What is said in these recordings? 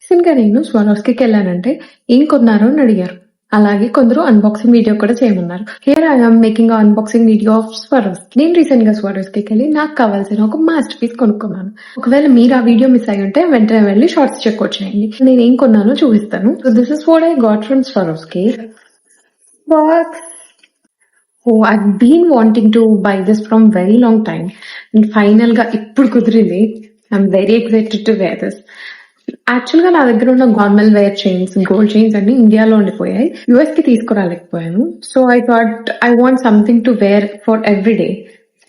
రీసెంట్‌గా నేను స్వారోస్‌కి వెళ్ళానంటే ఏం కొన్నారు అని అడిగారు. అలాగే కొందరు అన్బాక్సింగ్ వీడియో కూడా చేయమన్నారు. Here I am making unboxing video of Swarovski. నేను రీసెంట్‌గా స్వారోస్‌కి వెళ్ళి నాకు కావాల్సిన ఒక మాస్టర్ పీస్ కొనుక్కున్నాను. ఒకవేళ మీరు ఆ వీడియో మిస్ అయ్యి ఉంటే వెంటనే వెళ్ళి షార్ట్స్ చెక్అవుట్ చేయండి. నేను ఏం కొన్నానో చూపిస్తాను. So this is what I got from Swarovski. Box. Oh, I've been wanting to buy this from very long time. And final గా ఇప్పుడు కుదిరింది. I'm very excited to wear this. Actual గా నా దగ్గర ఉన్న normal wear chains, gold chains అన్ని ఇండియాలో ఉండిపోయాయి. యుఎస్ కి తీసుకురాలేకపోయాను. So I thought I want something to wear for every day.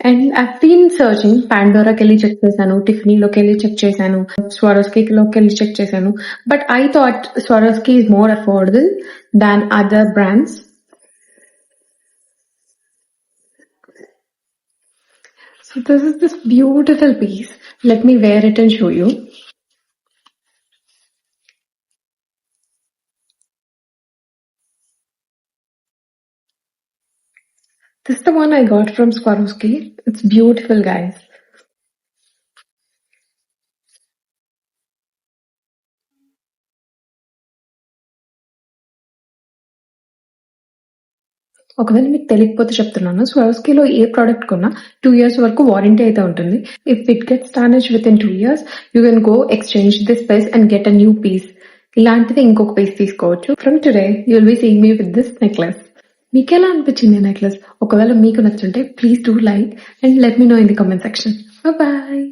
And I've been searching. పాండోరాకి వెళ్ళి చెక్ చేశాను, టిఫనీలోకి వెళ్ళి చెక్ చేశాను, స్వారోస్కీలోకి వెళ్ళి చెక్ చేశాను. But I thought Swarovski is more affordable than other brands. So this is this beautiful piece. Let me wear it and show you. This is the one I got from Swarovski. It's beautiful, guys. ఒకవేళ మీకు తెలియకపోతే చెప్తున్నాను. స్వారోస్కీలో ఏ product కొన్నా 2 years వరకు warranty అయితే ఉంటుంది. If it gets damaged within 2 years, you can go exchange this piece and get a new piece. ఇలాంటిది ఇంకొక పీస్ తీసుకోవచ్చు. From today you will be seeing me with this necklace. మీకు ఎలా అనిపించింది necklace? ఒకవేళ మీకు నచ్చుంటే please do like and let me know in the comment section. Bye.